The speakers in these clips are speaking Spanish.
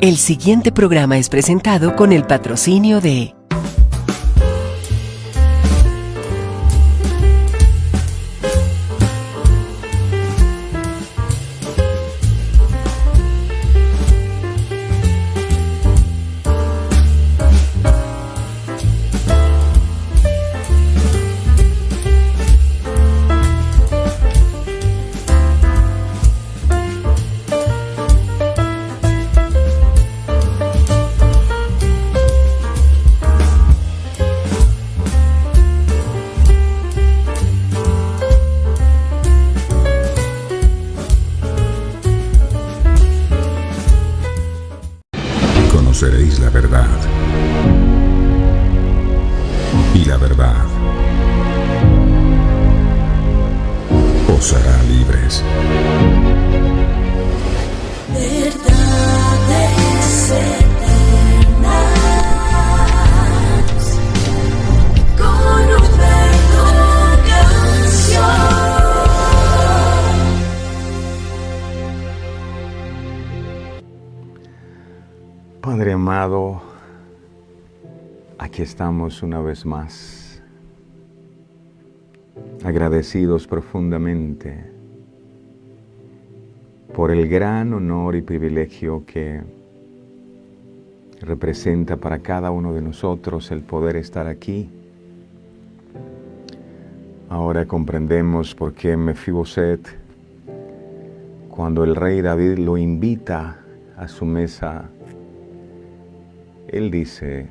El siguiente programa es presentado con el patrocinio de Conoceréis la verdad, y la verdad os hará libres. Verdades eternas, con Humberto Canción. Padre amado, aquí estamos una vez más, agradecidos profundamente por el gran honor y privilegio que representa para cada uno de nosotros el poder estar aquí. Ahora comprendemos por qué Mefiboset, cuando el rey David lo invita a su mesa, él dice: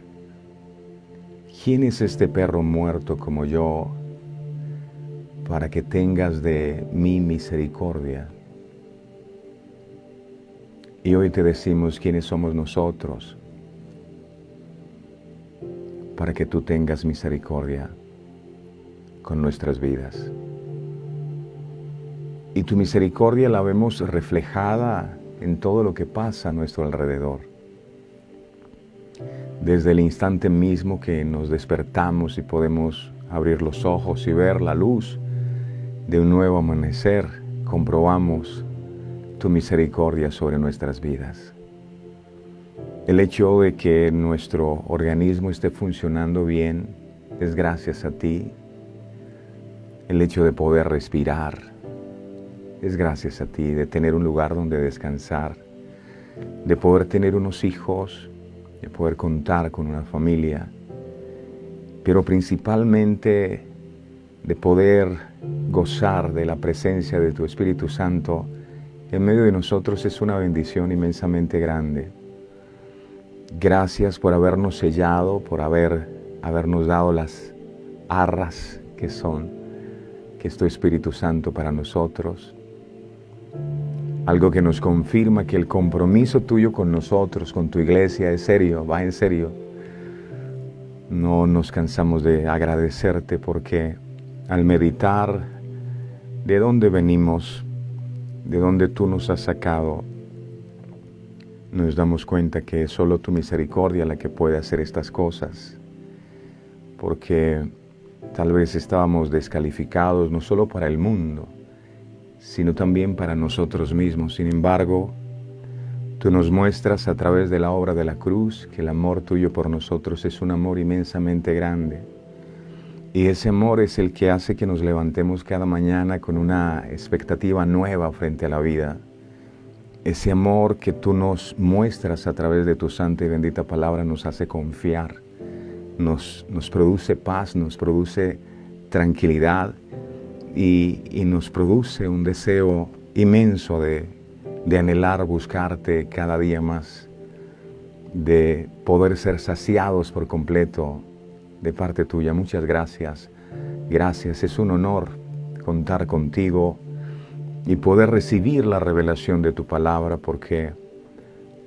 ¿quién es este perro muerto como yo para que tengas de mí misericordia? Y hoy te decimos quiénes somos nosotros para que tú tengas misericordia con nuestras vidas. Y tu misericordia la vemos reflejada en todo lo que pasa a nuestro alrededor. Desde el instante mismo que nos despertamos y podemos abrir los ojos y ver la luz de un nuevo amanecer, comprobamos tu misericordia sobre nuestras vidas. El hecho de que nuestro organismo esté funcionando bien es gracias a ti. El hecho de poder respirar es gracias a ti, de tener un lugar donde descansar, de poder tener unos hijos, de poder contar con una familia, pero principalmente de poder gozar de la presencia de tu Espíritu Santo en medio de nosotros es una bendición inmensamente grande. Gracias por habernos sellado, por habernos dado las arras que es tu Espíritu Santo para nosotros. Algo que nos confirma que el compromiso tuyo con nosotros, con tu iglesia, es serio, va en serio. No nos cansamos de agradecerte porque al meditar de dónde venimos, de dónde tú nos has sacado, nos damos cuenta que es solo tu misericordia la que puede hacer estas cosas. Porque tal vez estábamos descalificados no solo para el mundo, sino también para nosotros mismos. Sin embargo, tú nos muestras a través de la obra de la cruz que el amor tuyo por nosotros es un amor inmensamente grande. Y ese amor es el que hace que nos levantemos cada mañana con una expectativa nueva frente a la vida. Ese amor que tú nos muestras a través de tu santa y bendita palabra nos hace confiar, nos produce paz, nos produce tranquilidad, y nos produce un deseo inmenso de anhelar buscarte cada día más, de poder ser saciados por completo de parte tuya. Muchas gracias. Gracias, es un honor contar contigo y poder recibir la revelación de tu palabra, porque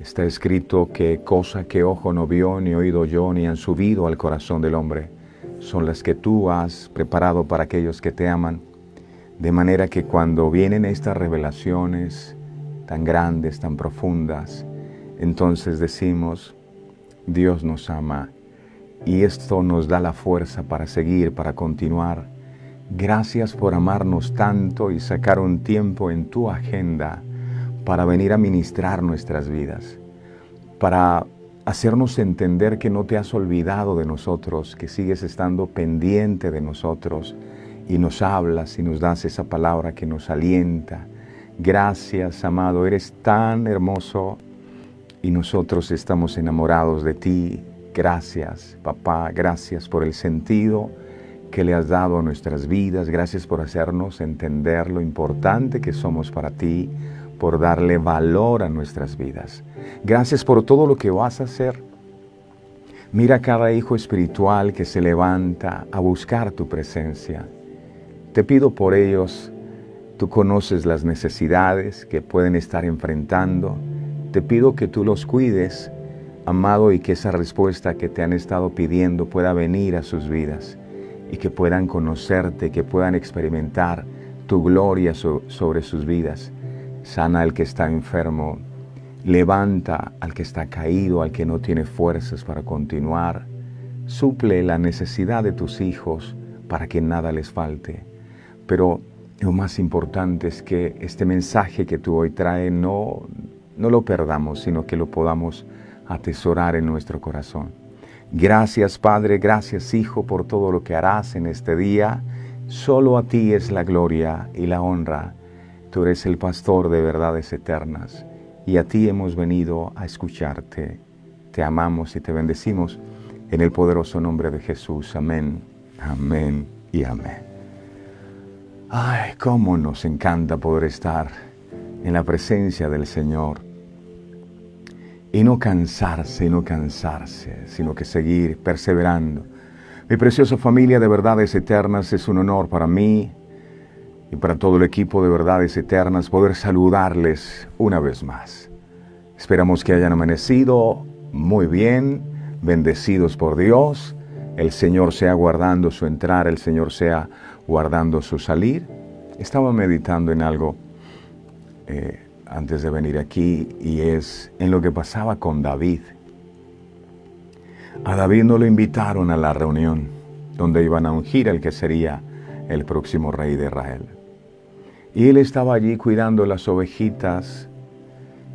está escrito que cosa que ojo no vio, ni oído yo, ni han subido al corazón del hombre, son las que tú has preparado para aquellos que te aman. De manera que cuando vienen estas revelaciones tan grandes, tan profundas, entonces decimos: Dios nos ama, y esto nos da la fuerza para seguir, para continuar. Gracias por amarnos tanto y sacar un tiempo en tu agenda para venir a ministrar nuestras vidas. para hacernos entender que no te has olvidado de nosotros, que sigues estando pendiente de nosotros y nos hablas y nos das esa palabra que nos alienta. Gracias, amado, eres tan hermoso y nosotros estamos enamorados de ti. Gracias, papá, gracias por el sentido que le has dado a nuestras vidas. Gracias por hacernos entender lo importante que somos para ti, por darle valor a nuestras vidas. Gracias por todo lo que vas a hacer. Mira a cada hijo espiritual que se levanta a buscar tu presencia. Te pido por ellos. Tú conoces las necesidades que pueden estar enfrentando. Te pido que tú los cuides, amado, y que esa respuesta que te han estado pidiendo pueda venir a sus vidas y que puedan conocerte, que puedan experimentar tu gloria sobre sus vidas. Sana al que está enfermo, levanta al que está caído, al que no tiene fuerzas para continuar. Suple la necesidad de tus hijos para que nada les falte. Pero lo más importante es que este mensaje que tú hoy traes no lo perdamos, sino que lo podamos atesorar en nuestro corazón. Gracias, Padre, gracias, Hijo, por todo lo que harás en este día. Solo a ti es la gloria y la honra. Tú eres el pastor de verdades eternas y a ti hemos venido a escucharte. Te amamos y te bendecimos en el poderoso nombre de Jesús. Amén, amén y amén. Ay, cómo nos encanta poder estar en la presencia del Señor y no cansarse, sino que seguir perseverando. Mi preciosa familia de verdades eternas, es un honor para mí y para todo el equipo de verdades eternas poder saludarles una vez más. Esperamos que hayan amanecido muy bien, bendecidos por Dios. El Señor sea guardando su entrar, el Señor sea guardando su salir. Estaba meditando en algo antes de venir aquí, y es en lo que pasaba con David. A David no lo invitaron a la reunión donde iban a ungir al que sería el próximo rey de Israel. Y él estaba allí cuidando las ovejitas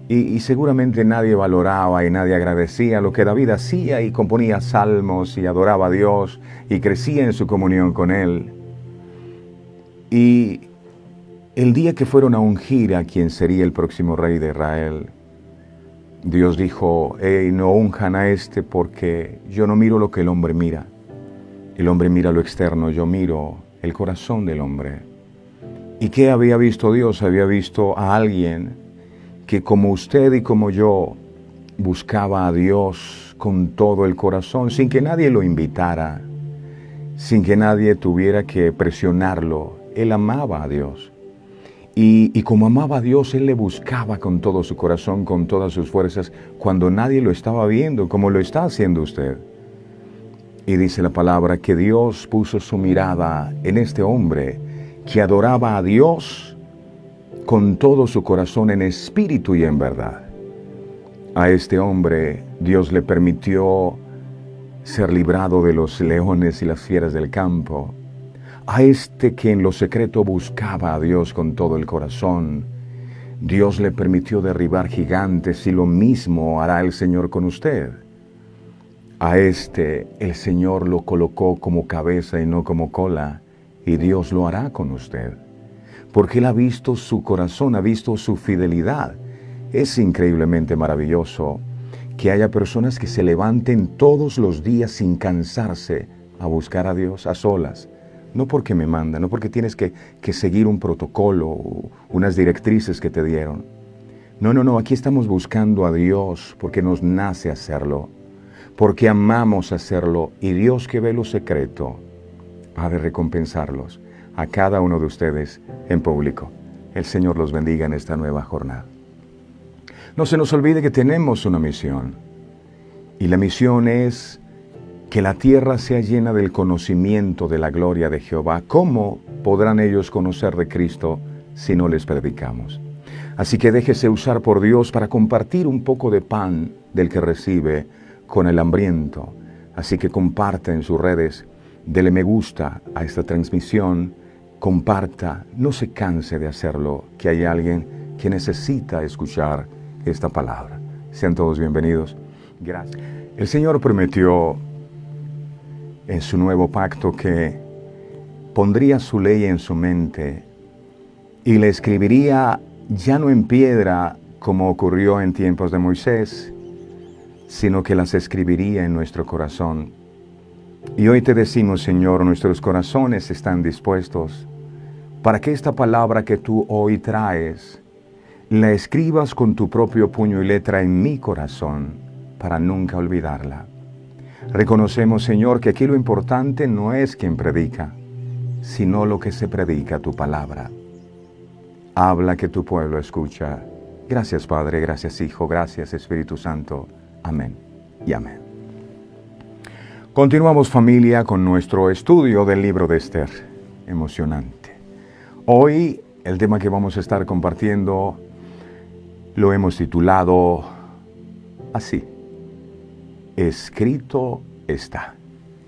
y seguramente nadie valoraba y nadie agradecía lo que David hacía, y componía salmos y adoraba a Dios y crecía en su comunión con Él. Y el día que fueron a ungir a quien sería el próximo rey de Israel, Dios dijo: no unjan a este, porque yo no miro lo que el hombre mira. El hombre mira lo externo, yo miro el corazón del hombre. ¿Y qué había visto Dios? Había visto a alguien que, como usted y como yo, buscaba a Dios con todo el corazón, sin que nadie lo invitara, sin que nadie tuviera que presionarlo. Él amaba a Dios. Y como amaba a Dios, él le buscaba con todo su corazón, con todas sus fuerzas, cuando nadie lo estaba viendo, como lo está haciendo usted. Y dice la palabra que Dios puso su mirada en este hombre que adoraba a Dios con todo su corazón, en espíritu y en verdad. A este hombre Dios le permitió ser librado de los leones y las fieras del campo. A este que en lo secreto buscaba a Dios con todo el corazón, Dios le permitió derribar gigantes, y lo mismo hará el Señor con usted. A este el Señor lo colocó como cabeza y no como cola, y Dios lo hará con usted, porque Él ha visto su corazón, ha visto su fidelidad. Es increíblemente maravilloso que haya personas que se levanten todos los días sin cansarse a buscar a Dios a solas. No porque me manda, no porque tienes que seguir un protocolo o unas directrices que te dieron. No, aquí estamos buscando a Dios porque nos nace hacerlo, porque amamos hacerlo, y Dios, que ve lo secreto, ha de recompensarlos a cada uno de ustedes en público. El Señor los bendiga en esta nueva jornada. No se nos olvide que tenemos una misión, y la misión es que la tierra sea llena del conocimiento de la gloria de Jehová. ¿Cómo podrán ellos conocer de Cristo si no les predicamos? Así que déjese usar por Dios para compartir un poco de pan del que recibe con el hambriento. Así que comparta en sus redes, dele me gusta a esta transmisión, comparta, no se canse de hacerlo, que hay alguien que necesita escuchar esta palabra. Sean todos bienvenidos. Gracias. El Señor prometió en su nuevo pacto que pondría su ley en su mente y la escribiría ya no en piedra como ocurrió en tiempos de Moisés, sino que las escribiría en nuestro corazón. Y hoy te decimos, Señor, nuestros corazones están dispuestos para que esta palabra que tú hoy traes la escribas con tu propio puño y letra en mi corazón para nunca olvidarla. Reconocemos, Señor, que aquí lo importante no es quien predica, sino lo que se predica, tu palabra. Habla que tu pueblo escucha. Gracias, Padre, gracias, Hijo, gracias, Espíritu Santo. Amén y amén. Continuamos, familia, con nuestro estudio del libro de Esther. Emocionante. Hoy el tema que vamos a estar compartiendo lo hemos titulado así: Escrito está.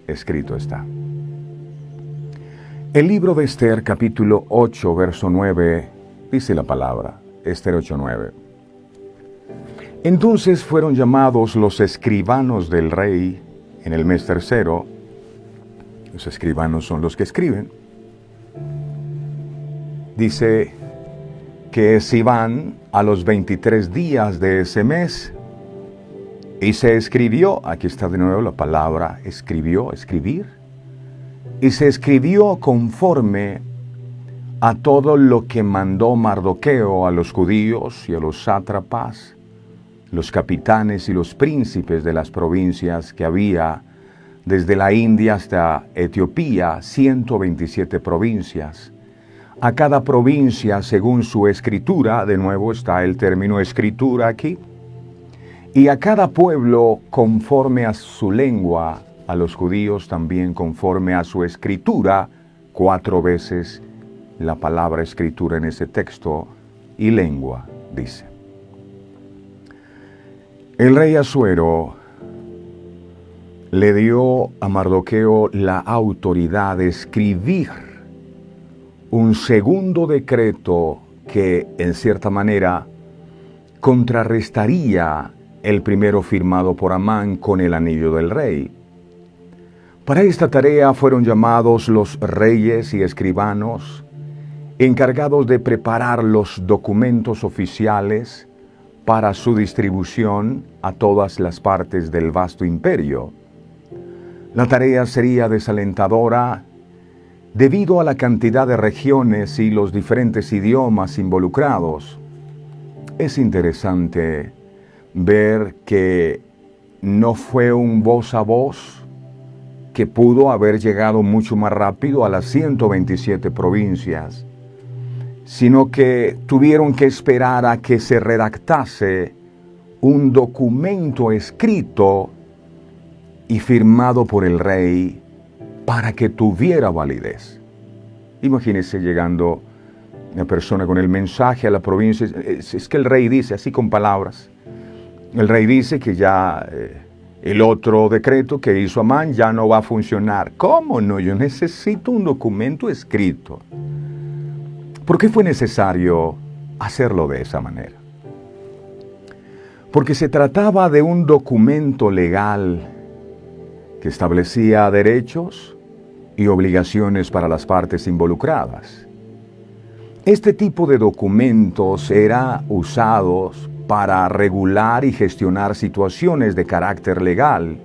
Escrito está. El libro de Esther, capítulo 8, verso 9, dice la palabra, Esther 8:9. Entonces fueron llamados los escribanos del rey en el mes tercero. Los escribanos son los que escriben. Dice que Sivan a los 23 días de ese mes, y se escribió, aquí está de nuevo la palabra escribió, escribir, y se escribió conforme a todo lo que mandó Mardoqueo a los judíos y a los sátrapas, los capitanes y los príncipes de las provincias que había desde la India hasta Etiopía, 127 provincias. A cada provincia según su escritura, de nuevo está el término escritura aquí, y a cada pueblo conforme a su lengua, a los judíos también conforme a su escritura, 4 veces la palabra escritura en ese texto, y lengua, dice. El rey Asuero le dio a Mardoqueo la autoridad de escribir un segundo decreto que, en cierta manera, contrarrestaría el primero firmado por Amán con el anillo del rey. Para esta tarea fueron llamados los reyes y escribanos, encargados de preparar los documentos oficiales para su distribución a todas las partes del vasto imperio. La tarea sería desalentadora debido a la cantidad de regiones y los diferentes idiomas involucrados. Es interesante ver que no fue un voz a voz, que pudo haber llegado mucho más rápido a las 127 provincias, sino que tuvieron que esperar a que se redactase un documento escrito y firmado por el rey para que tuviera validez. Imagínese llegando una persona con el mensaje a la provincia. Es que el rey dice, así con palabras, el rey dice que ya el otro decreto que hizo Amán ya no va a funcionar. ¿Cómo no? Yo necesito un documento escrito. ¿Por qué fue necesario hacerlo de esa manera? Porque se trataba de un documento legal que establecía derechos y obligaciones para las partes involucradas. Este tipo de documentos era usados para regular y gestionar situaciones de carácter legal.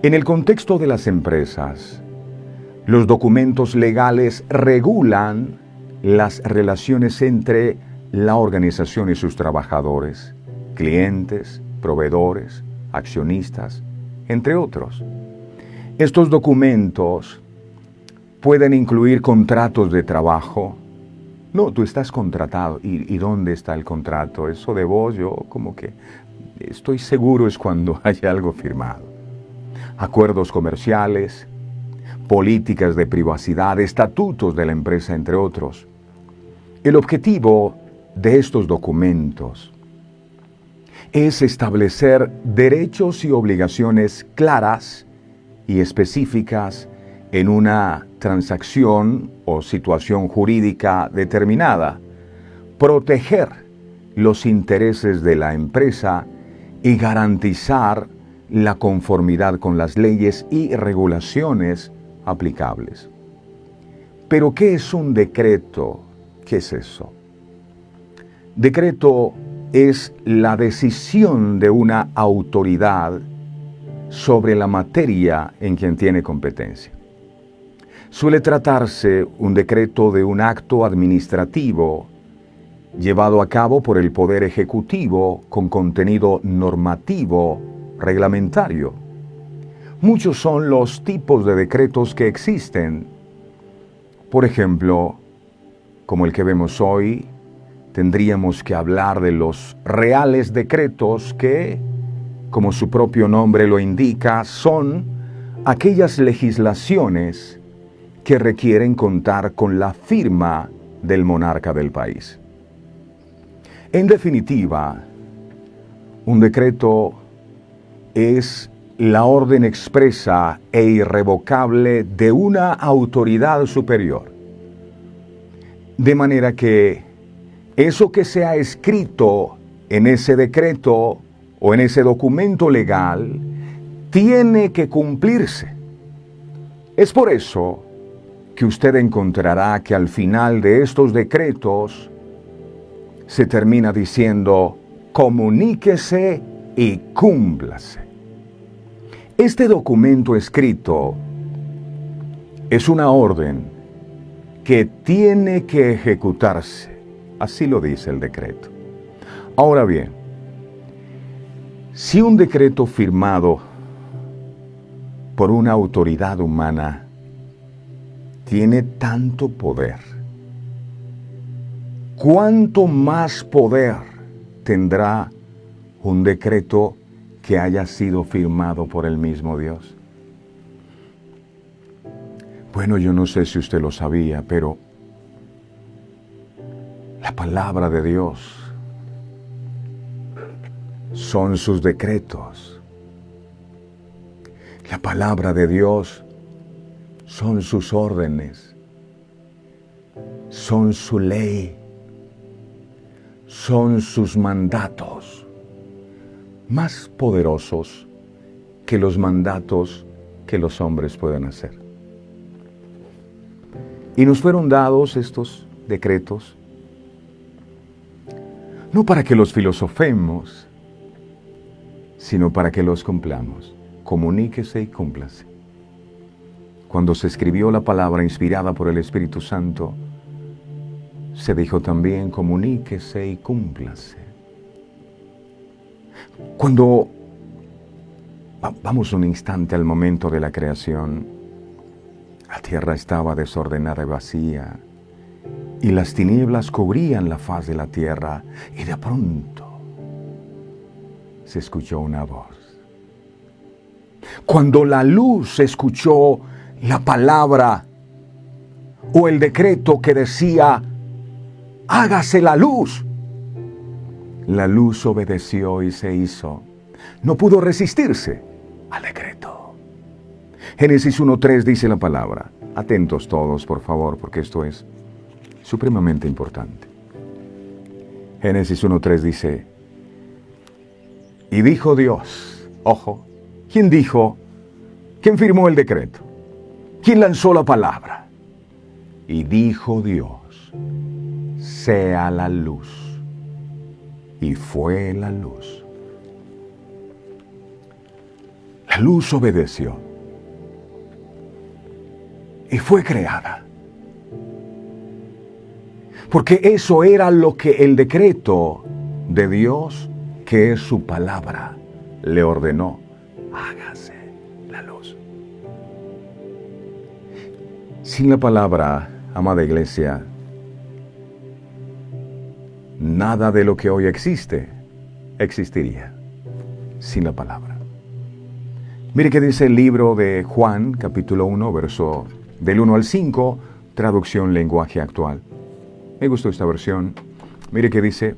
En el contexto de las empresas, los documentos legales regulan las relaciones entre la organización y sus trabajadores, clientes, proveedores, accionistas, entre otros. Estos documentos pueden incluir contratos de trabajo. No, tú estás contratado. ¿Y dónde está el contrato? Eso de vos, yo como que estoy seguro es cuando hay algo firmado. Acuerdos comerciales, políticas de privacidad, estatutos de la empresa, entre otros. El objetivo de estos documentos es establecer derechos y obligaciones claras y específicas en una transacción o situación jurídica determinada, proteger los intereses de la empresa y garantizar la conformidad con las leyes y regulaciones aplicables. Pero, ¿qué es un decreto? ¿Qué es eso? Decreto es la decisión de una autoridad sobre la materia en quien tiene competencia. Suele tratarse un decreto de un acto administrativo llevado a cabo por el Poder Ejecutivo con contenido normativo reglamentario. Muchos son los tipos de decretos que existen. Por ejemplo, como el que vemos hoy, tendríamos que hablar de los reales decretos que, como su propio nombre lo indica, son aquellas legislaciones que requieren contar con la firma del monarca del país. En definitiva, un decreto es la orden expresa e irrevocable de una autoridad superior. De manera que eso que se ha escrito en ese decreto o en ese documento legal tiene que cumplirse. Es por eso que usted encontrará que al final de estos decretos se termina diciendo: comuníquese y cúmplase. Este documento escrito es una orden que tiene que ejecutarse. Así lo dice el decreto. Ahora bien, si un decreto firmado por una autoridad humana tiene tanto poder, ¿cuánto más poder tendrá un decreto que haya sido firmado por el mismo Dios? Bueno, yo no sé si usted lo sabía, pero la palabra de Dios son sus decretos. La palabra de Dios son sus órdenes, son su ley, son sus mandatos, más poderosos que los mandatos que los hombres pueden hacer. Y nos fueron dados estos decretos no para que los filosofemos, sino para que los cumplamos. Comuníquese y cúmplase. Cuando se escribió la palabra inspirada por el Espíritu Santo, se dijo también: comuníquese y cúmplase. Cuando vamos un instante al momento de la creación, la tierra estaba desordenada y vacía, y las tinieblas cubrían la faz de la tierra, y de pronto se escuchó una voz. Cuando la luz escuchó la palabra o el decreto que decía: hágase la luz obedeció y se hizo. No pudo resistirse al decreto. Génesis 1:3 dice la palabra. Atentos todos, por favor, porque esto es supremamente importante. Génesis 1:3 dice: y dijo Dios, ojo, ¿quién dijo? ¿Quién firmó el decreto? ¿Quién lanzó la palabra? Y dijo Dios: sea la luz. Y fue la luz. La luz obedeció y fue creada. Porque eso era lo que el decreto de Dios, que es su palabra, le ordenó: hágase la luz. Sin la palabra, amada iglesia, nada de lo que hoy existe existiría sin la palabra. Mire qué dice el libro de Juan, capítulo 1, verso del 1 al 5, traducción lenguaje actual. Me gustó esta versión. Mire qué dice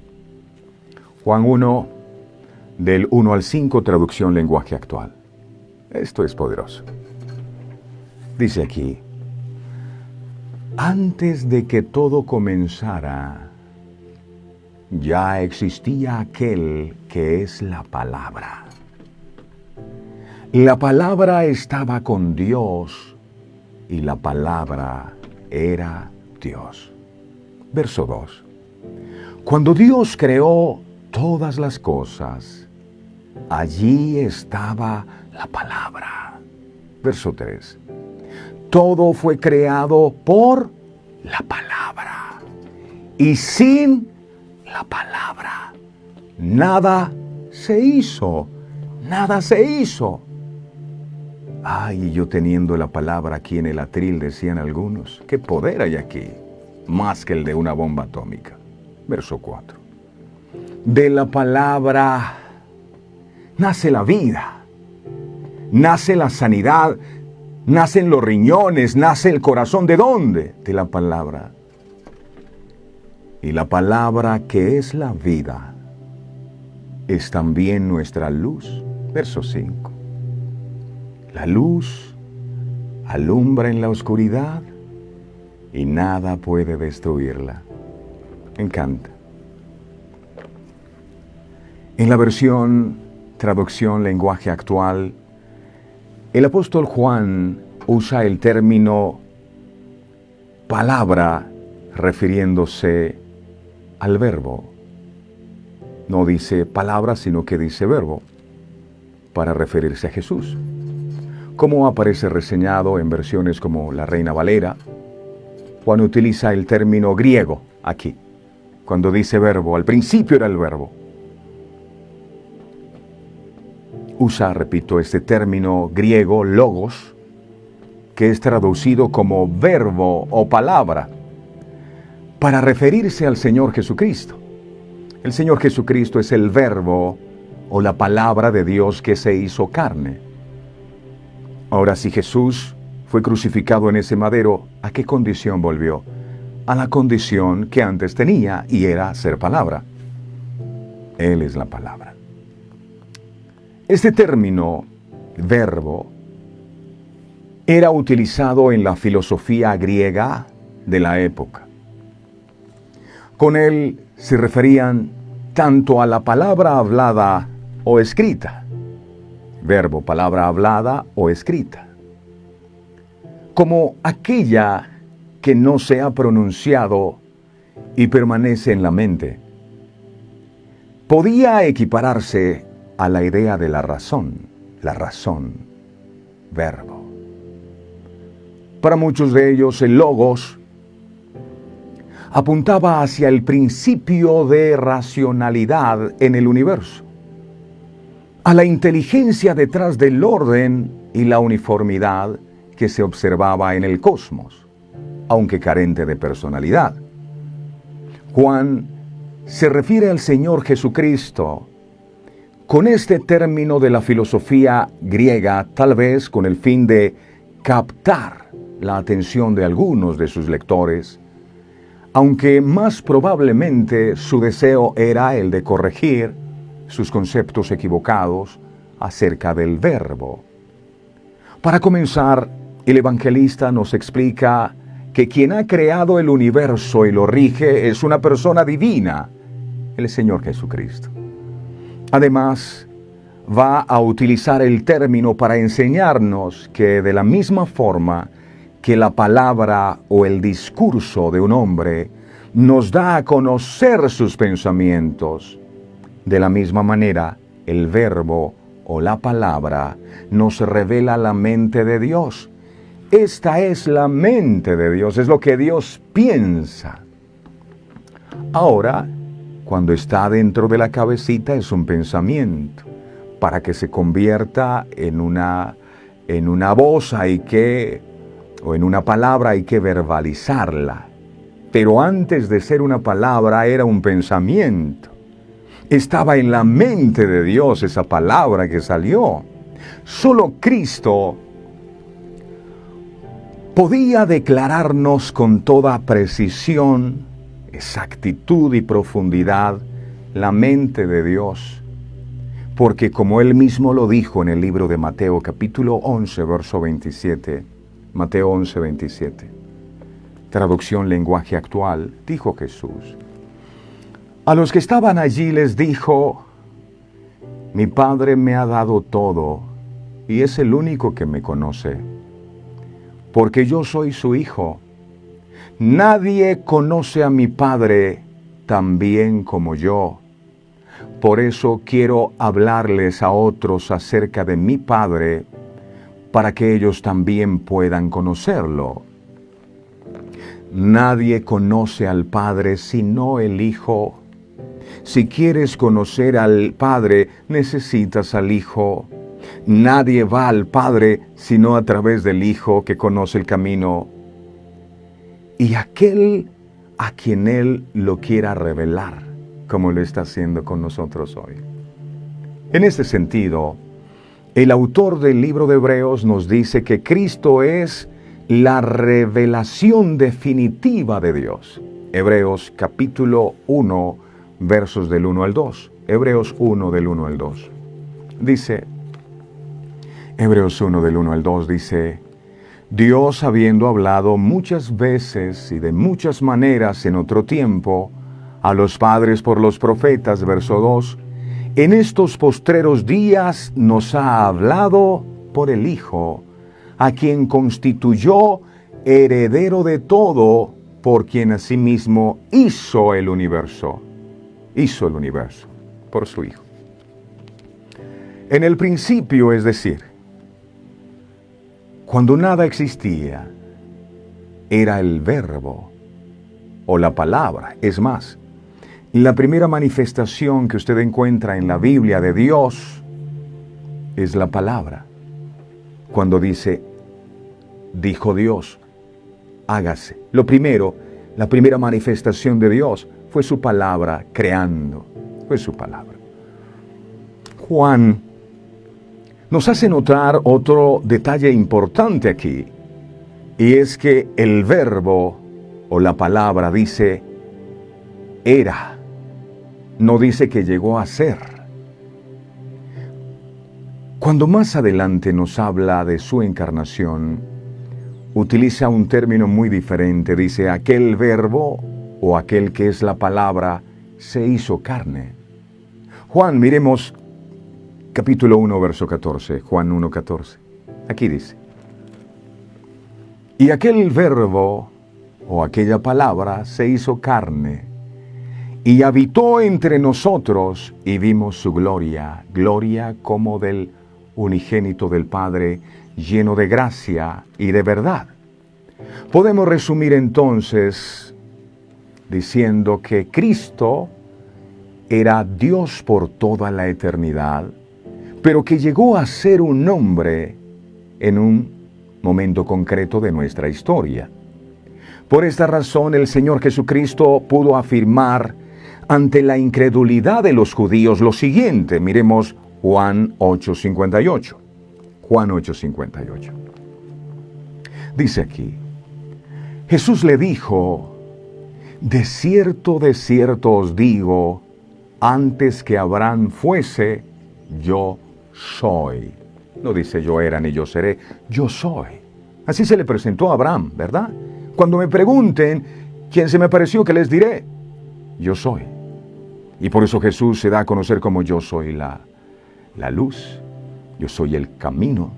Juan 1, del 1 al 5, traducción lenguaje actual. Esto es poderoso. Dice aquí: antes de que todo comenzara, ya existía aquel que es la palabra. La palabra estaba con Dios y la palabra era Dios. Verso 2. Cuando Dios creó todas las cosas, allí estaba la palabra. Verso 3. Todo fue creado por la palabra. Y sin la palabra, nada se hizo. Nada se hizo. Ay, yo teniendo la palabra aquí en el atril, decían algunos. ¿Qué poder hay aquí? Más que el de una bomba atómica. Verso 4. De la palabra nace la vida, nace la sanidad, nacen los riñones, nace el corazón. ¿De dónde? De la palabra. Y la palabra que es la vida es también nuestra luz. Verso 5. La luz alumbra en la oscuridad y nada puede destruirla. Me encanta. En la versión traducción lenguaje actual, el apóstol Juan usa el término palabra refiriéndose al verbo. No dice palabra, sino que dice verbo, para referirse a Jesús. Como aparece reseñado en versiones como la Reina Valera, Juan utiliza el término griego aquí. Cuando dice verbo, al principio era el verbo. Usa, repito, este término griego, logos, que es traducido como verbo o palabra, para referirse al Señor Jesucristo. El Señor Jesucristo es el verbo o la palabra de Dios que se hizo carne. Ahora, si Jesús fue crucificado en ese madero, ¿a qué condición volvió? A la condición que antes tenía, y era ser palabra. Él es la palabra. Este término, verbo, era utilizado en la filosofía griega de la época. Con él se referían tanto a la palabra hablada o escrita, verbo, palabra hablada o escrita, como aquella que no se ha pronunciado y permanece en la mente. Podía equipararse a la idea de la razón, verbo. Para muchos de ellos el logos apuntaba hacia el principio de racionalidad en el universo, a la inteligencia detrás del orden y la uniformidad que se observaba en el cosmos, aunque carente de personalidad. Juan se refiere al Señor Jesucristo con este término de la filosofía griega, tal vez con el fin de captar la atención de algunos de sus lectores, aunque más probablemente su deseo era el de corregir sus conceptos equivocados acerca del verbo. Para comenzar, el evangelista nos explica que quien ha creado el universo y lo rige es una persona divina, el Señor Jesucristo. Además, va a utilizar el término para enseñarnos que de la misma forma que la palabra o el discurso de un hombre nos da a conocer sus pensamientos, de la misma manera, el verbo o la palabra nos revela la mente de Dios. Esta es la mente de Dios, es lo que Dios piensa. Ahora, cuando está dentro de la cabecita es un pensamiento. Para que se convierta en una voz o en una palabra hay que verbalizarla. Pero antes de ser una palabra era un pensamiento. Estaba en la mente de Dios esa palabra que salió. Solo Cristo podía declararnos con toda precisión, exactitud y profundidad la mente de Dios. Porque como Él mismo lo dijo en el libro de Mateo capítulo 11, verso 27, Mateo 11, 27, traducción lenguaje actual, dijo Jesús: A los que estaban allí les dijo: mi Padre me ha dado todo y es el único que me conoce, porque yo soy su Hijo. Nadie conoce a mi Padre tan bien como yo. Por eso quiero hablarles a otros acerca de mi Padre, para que ellos también puedan conocerlo. Nadie conoce al Padre sino el Hijo. Si quieres conocer al Padre, necesitas al Hijo. Nadie va al Padre sino a través del Hijo, que conoce el camino, y aquel a quien Él lo quiera revelar, como lo está haciendo con nosotros hoy. En este sentido, el autor del libro de Hebreos nos dice que Cristo es la revelación definitiva de Dios. Hebreos capítulo 1, versos del 1 al 2. Hebreos 1 del 1 al 2. Dice, Hebreos 1 del 1 al 2 dice: Dios, habiendo hablado muchas veces y de muchas maneras en otro tiempo a los padres por los profetas, verso 2, en estos postreros días nos ha hablado por el Hijo, a quien constituyó heredero de todo, por quien asimismo hizo el universo. Hizo el universo por su Hijo. En el principio, es decir, cuando nada existía, era el Verbo o la palabra. Es más, la primera manifestación que usted encuentra en la Biblia de Dios es la palabra. Cuando dice, dijo Dios, hágase. Lo primero, la primera manifestación de Dios fue su palabra creando. Fue su palabra. Juan nos hace notar otro detalle importante aquí, y es que el verbo o la palabra dice era, no dice que llegó a ser. Cuando más adelante nos habla de su encarnación, utiliza un término muy diferente. Dice, aquel verbo o aquel que es la palabra se hizo carne. Juan, miremos capítulo 1, verso 14, Juan 1, 14. Aquí dice, y aquel verbo o aquella palabra se hizo carne y habitó entre nosotros, y vimos su gloria, gloria como del unigénito del Padre, lleno de gracia y de verdad. Podemos resumir entonces diciendo que Cristo era Dios por toda la eternidad, pero que llegó a ser un hombre en un momento concreto de nuestra historia. Por esta razón, el Señor Jesucristo pudo afirmar ante la incredulidad de los judíos lo siguiente. Miremos Juan 8:58. Juan 8:58. Dice aquí, Jesús le dijo, de cierto os digo, antes que Abraham fuese, yo soy. No dice yo era ni yo seré, yo soy. Así se le presentó a Abraham, ¿verdad? Cuando me pregunten quién se me apareció, ¿qué les diré? Yo soy. Y por eso Jesús se da a conocer como yo soy la luz, yo soy el camino,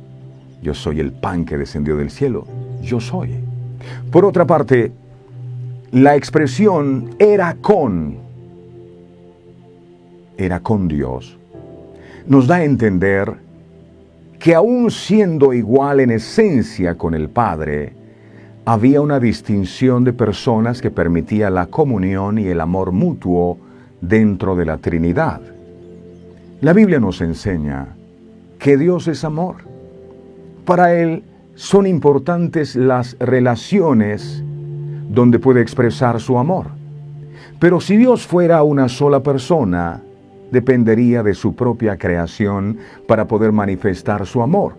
yo soy el pan que descendió del cielo, yo soy. Por otra parte, la expresión era con Dios, nos da a entender que aún siendo igual en esencia con el Padre, había una distinción de personas que permitía la comunión y el amor mutuo dentro de la Trinidad. La Biblia nos enseña que Dios es amor. Para Él son importantes las relaciones donde puede expresar su amor. Pero si Dios fuera una sola persona, dependería de su propia creación para poder manifestar su amor.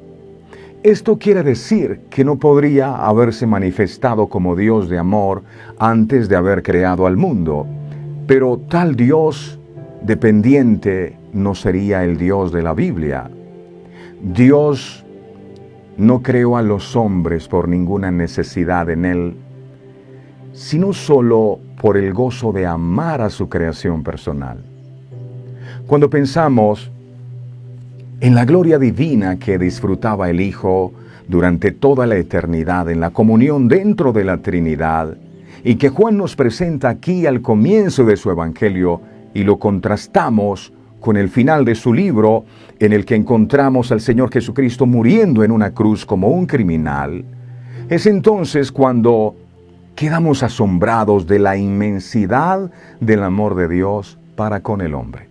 Esto quiere decir que no podría haberse manifestado como Dios de amor antes de haber creado al mundo. Pero tal Dios dependiente no sería el Dios de la Biblia. Dios no creó a los hombres por ninguna necesidad en Él, sino solo por el gozo de amar a su creación personal. Cuando pensamos en la gloria divina que disfrutaba el Hijo durante toda la eternidad, en la comunión dentro de la Trinidad, y que Juan nos presenta aquí al comienzo de su Evangelio, y lo contrastamos con el final de su libro, en el que encontramos al Señor Jesucristo muriendo en una cruz como un criminal, es entonces cuando quedamos asombrados de la inmensidad del amor de Dios para con el hombre.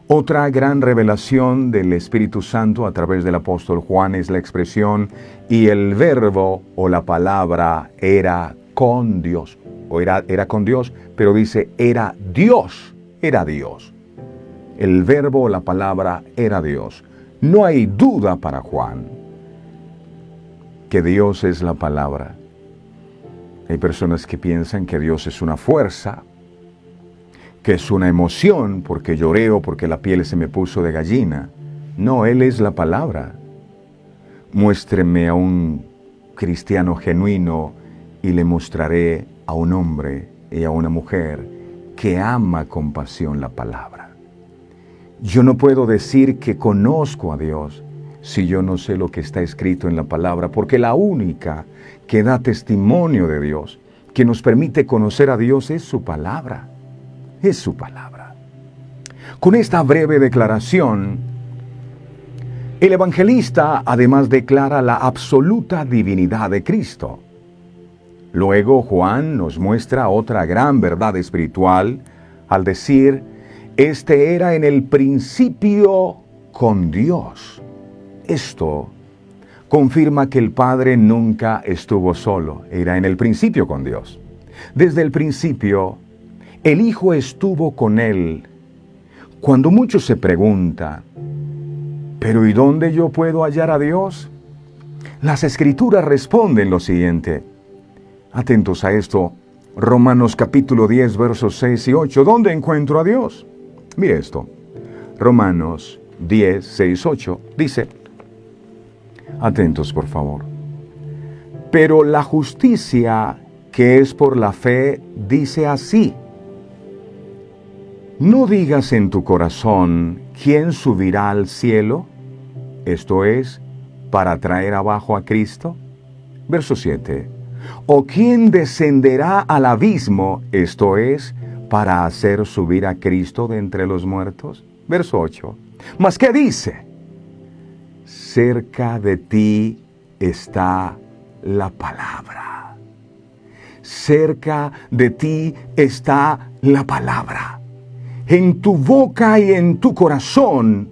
Otra gran revelación del Espíritu Santo a través del apóstol Juan es la expresión "y el verbo" o la palabra "era con Dios", o era con Dios, pero dice era Dios. El verbo o la palabra era Dios. No hay duda para Juan que Dios es la palabra. Hay personas que piensan que Dios es una fuerza, que es una emoción, porque lloré o porque la piel se me puso de gallina. No, Él es la palabra. Muéstreme a un cristiano genuino y le mostraré a un hombre y a una mujer que ama con pasión la palabra. Yo no puedo decir que conozco a Dios si yo no sé lo que está escrito en la palabra, porque la única que da testimonio de Dios, que nos permite conocer a Dios, es su palabra. Es su palabra. Con esta breve declaración, el evangelista además declara la absoluta divinidad de Cristo. Luego Juan nos muestra otra gran verdad espiritual al decir: este era en el principio con Dios. Esto confirma que el Padre nunca estuvo solo, era en el principio con Dios. Desde el principio, el Hijo estuvo con Él. Cuando muchos se preguntan, ¿pero y dónde yo puedo hallar a Dios? Las Escrituras responden lo siguiente. Atentos a esto, Romanos capítulo 10, versos 6 y 8. ¿Dónde encuentro a Dios? Mire esto, Romanos 10, 6, 8, dice, atentos por favor. Pero la justicia que es por la fe dice así: no digas en tu corazón, ¿quién subirá al cielo? Esto es, para traer abajo a Cristo. Verso 7. ¿O quién descenderá al abismo? Esto es, para hacer subir a Cristo de entre los muertos. Verso 8. ¿Mas qué dice? Cerca de ti está la palabra. Cerca de ti está la palabra. En tu boca y en tu corazón,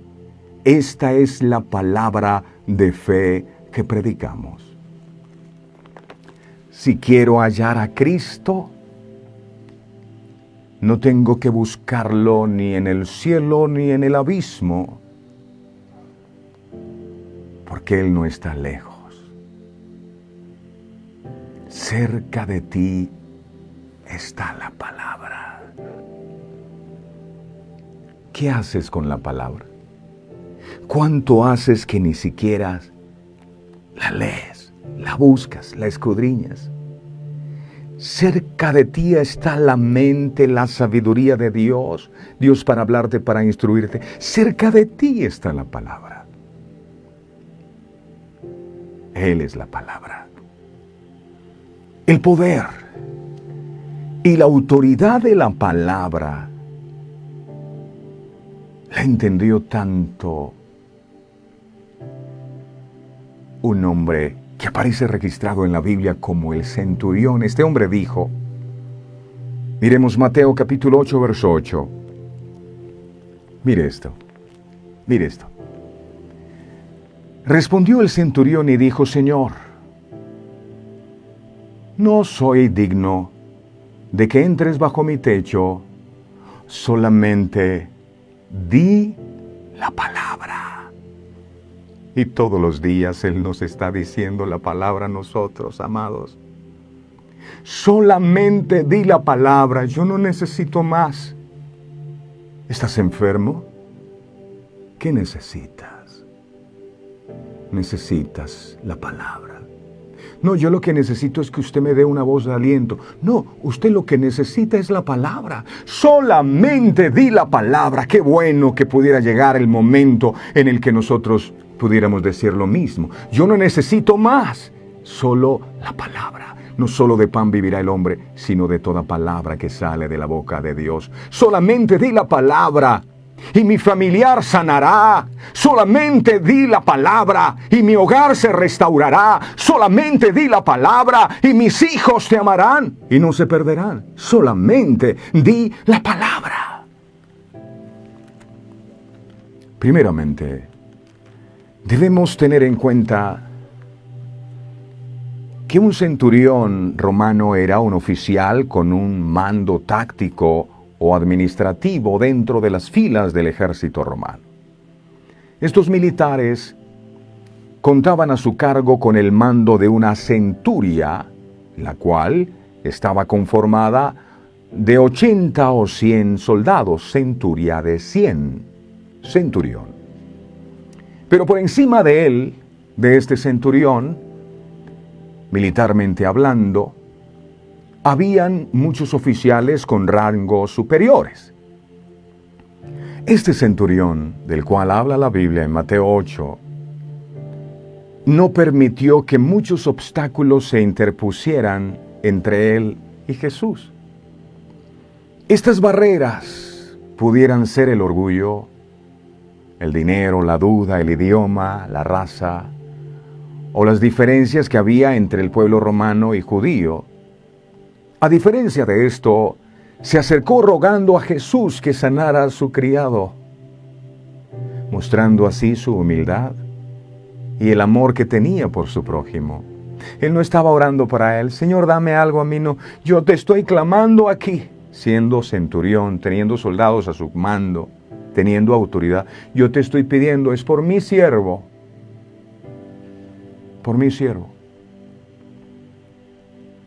esta es la palabra de fe que predicamos. Si quiero hallar a Cristo, no tengo que buscarlo ni en el cielo ni en el abismo, porque Él no está lejos. Cerca de ti está la palabra. ¿Qué haces con la palabra? ¿Cuánto haces que ni siquiera la lees, la buscas, la escudriñas? Cerca de ti está la mente, la sabiduría de Dios, Dios para hablarte, para instruirte. Cerca de ti está la palabra. Él es la palabra. El poder y la autoridad de la palabra la entendió tanto un hombre que aparece registrado en la Biblia como el centurión. Este hombre dijo, miremos Mateo capítulo 8, verso 8. Mire esto. Respondió el centurión y dijo, Señor, no soy digno de que entres bajo mi techo, solamente di la palabra. Y todos los días Él nos está diciendo la palabra a nosotros, amados. Solamente di la palabra, yo no necesito más. ¿Estás enfermo? ¿Qué necesitas? Necesitas la palabra. No, yo lo que necesito es que usted me dé una voz de aliento. No, usted lo que necesita es la palabra. Solamente di la palabra. Qué bueno que pudiera llegar el momento en el que nosotros pudiéramos decir lo mismo. Yo no necesito más, solo la palabra. No solo de pan vivirá el hombre, sino de toda palabra que sale de la boca de Dios. Solamente di la palabra y mi familiar sanará. Solamente di la palabra y mi hogar se restaurará. Solamente di la palabra y mis hijos te amarán y no se perderán. Solamente di la palabra. Primeramente, debemos tener en cuenta que un centurión romano era un oficial con un mando táctico o administrativo dentro de las filas del ejército romano. Estos militares contaban a su cargo con el mando de una centuria, la cual estaba conformada de 80 o 100 soldados, centuria de 100, centurión. Pero por encima de él, de este centurión, militarmente hablando, habían muchos oficiales con rangos superiores. Este centurión, del cual habla la Biblia en Mateo 8, no permitió que muchos obstáculos se interpusieran entre él y Jesús. Estas barreras pudieran ser el orgullo, el dinero, la duda, el idioma, la raza, o las diferencias que había entre el pueblo romano y judío. A diferencia de esto, se acercó rogando a Jesús que sanara a su criado, mostrando así su humildad y el amor que tenía por su prójimo. Él no estaba orando para él, Señor, dame algo a mí, no, yo te estoy clamando aquí, siendo centurión, teniendo soldados a su mando, teniendo autoridad, yo te estoy pidiendo, es por mi siervo, por mi siervo.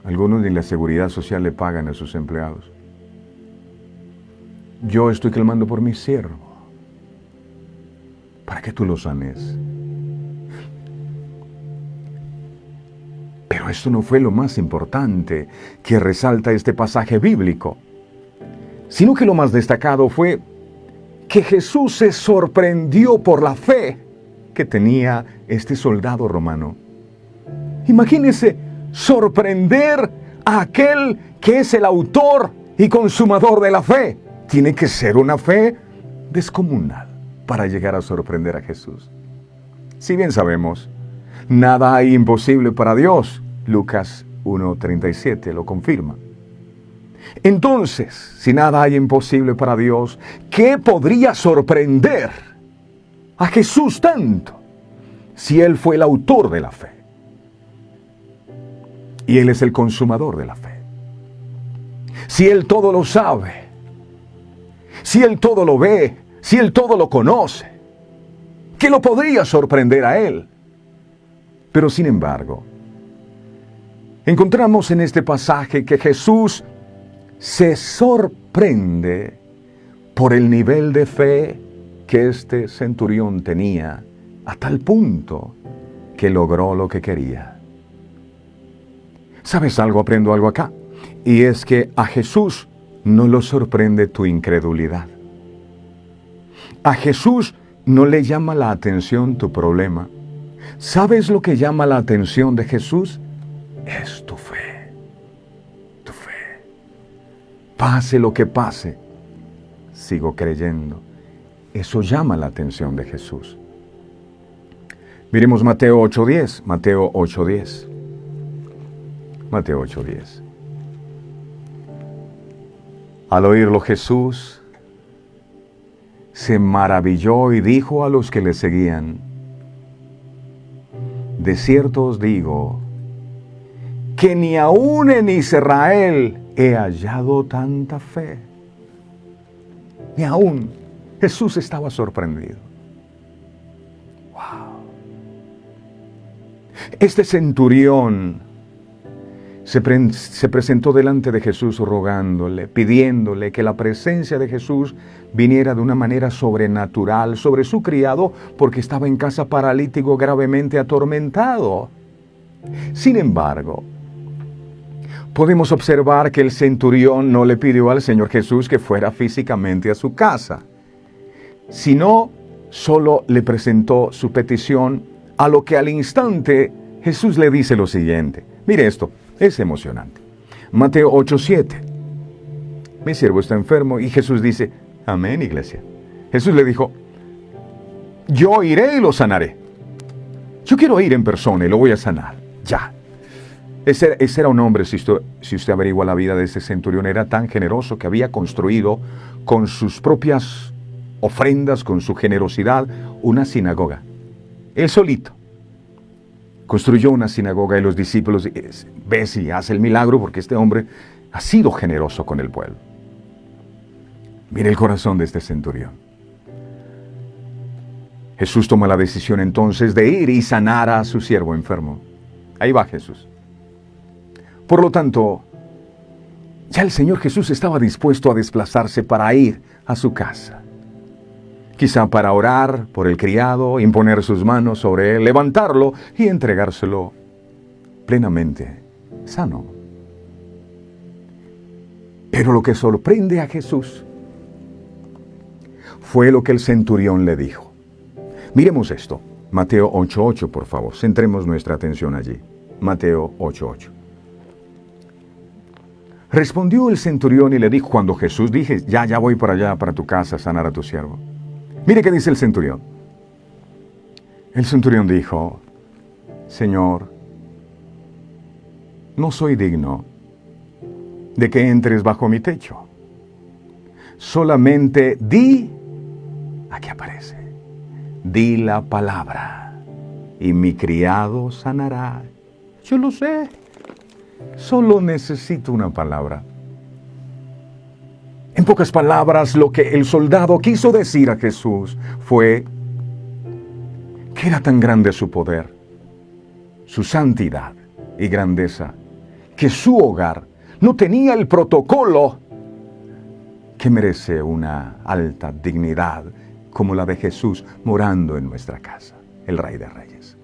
Algunos ni la seguridad social le pagan a sus empleados. Yo estoy clamando por mi siervo, para que tú lo sanes. Pero esto no fue lo más importante que resalta este pasaje bíblico, sino que lo más destacado fue que Jesús se sorprendió por la fe que tenía este soldado romano. Imagínese sorprender a aquel que es el autor y consumador de la fe. Tiene que ser una fe descomunal para llegar a sorprender a Jesús. Si bien sabemos, nada hay imposible para Dios. Lucas 1:37 lo confirma. Entonces, si nada hay imposible para Dios, ¿qué podría sorprender a Jesús tanto si Él fue el autor de la fe? Y Él es el consumador de la fe. Si Él todo lo sabe, si Él todo lo ve, si Él todo lo conoce, ¿qué lo podría sorprender a Él? Pero sin embargo, encontramos en este pasaje que Jesús se sorprende por el nivel de fe que este centurión tenía, a tal punto que logró lo que quería. ¿Sabes algo? Aprendo algo acá. Y es que a Jesús no lo sorprende tu incredulidad. A Jesús no le llama la atención tu problema. ¿Sabes lo que llama la atención de Jesús? Es tu fe. Tu fe. Pase lo que pase, sigo creyendo. Eso llama la atención de Jesús. Miremos Mateo 8:10. Mateo 8:10. Mateo 8:10. Al oírlo Jesús se maravilló y dijo a los que le seguían: de cierto os digo que ni aun en Israel he hallado tanta fe. Ni aún. Jesús estaba sorprendido. Wow. Este centurión se presentó delante de Jesús rogándole, pidiéndole que la presencia de Jesús viniera de una manera sobrenatural sobre su criado porque estaba en casa paralítico gravemente atormentado. Sin embargo, podemos observar que el centurión no le pidió al Señor Jesús que fuera físicamente a su casa, sino solo le presentó su petición, a lo que al instante Jesús le dice lo siguiente. Mire esto, es emocionante. Mateo 8:7. Mi siervo está enfermo y Jesús dice, amén, iglesia. Jesús le dijo, yo iré y lo sanaré. Yo quiero ir en persona y lo voy a sanar. Ya. Ese era un hombre, si usted averigua la vida de ese centurión, era tan generoso que había construido con sus propias ofrendas, con su generosidad, una sinagoga. Él solito construyó una sinagoga y los discípulos, ve si hace el milagro porque este hombre ha sido generoso con el pueblo. Mire el corazón de este centurión. Jesús toma la decisión entonces de ir y sanar a su siervo enfermo. Ahí va Jesús. Por lo tanto, ya el Señor Jesús estaba dispuesto a desplazarse para ir a su casa. Quizá para orar por el criado, imponer sus manos sobre él, levantarlo y entregárselo plenamente sano. Pero lo que sorprende a Jesús fue lo que el centurión le dijo. Miremos esto. Mateo 8:8, por favor. Centremos nuestra atención allí. Mateo 8:8. Respondió el centurión y le dijo, cuando Jesús dije, ya voy para allá, para tu casa, a sanar a tu siervo. Mire qué dice el centurión. El centurión dijo, Señor, no soy digno de que entres bajo mi techo. Solamente aquí aparece, di la palabra y mi criado sanará. Yo lo sé, solo necesito una palabra. En pocas palabras, lo que el soldado quiso decir a Jesús fue que era tan grande su poder, su santidad y grandeza, que su hogar no tenía el protocolo que merece una alta dignidad como la de Jesús morando en nuestra casa, el Rey de Reyes.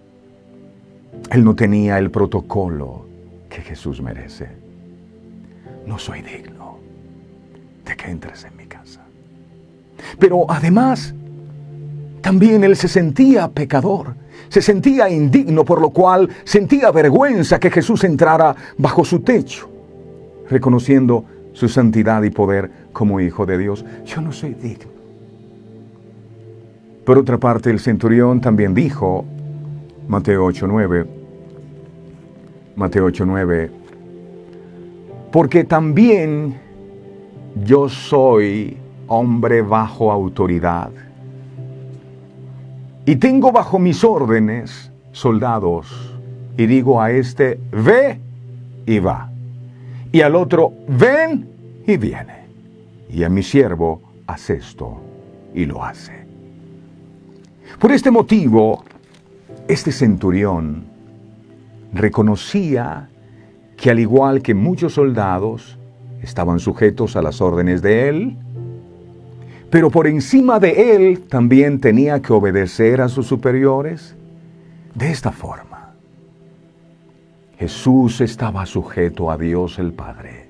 Él no tenía el protocolo que Jesús merece. No soy digno de que entres en mi casa. Pero además, también él se sentía pecador, se sentía indigno, por lo cual sentía vergüenza que Jesús entrara bajo su techo, reconociendo su santidad y poder como hijo de Dios. Yo no soy digno. Por otra parte, el centurión también dijo, Mateo 8:9, porque también yo soy hombre bajo autoridad y tengo bajo mis órdenes soldados, y digo a este, ve y va, y al otro, ven y viene, y a mi siervo, haz esto y lo hace. Por este motivo, este centurión reconocía que, al igual que muchos soldados, estaban sujetos a las órdenes de él, pero por encima de él también tenía que obedecer a sus superiores. De esta forma, Jesús estaba sujeto a Dios el Padre,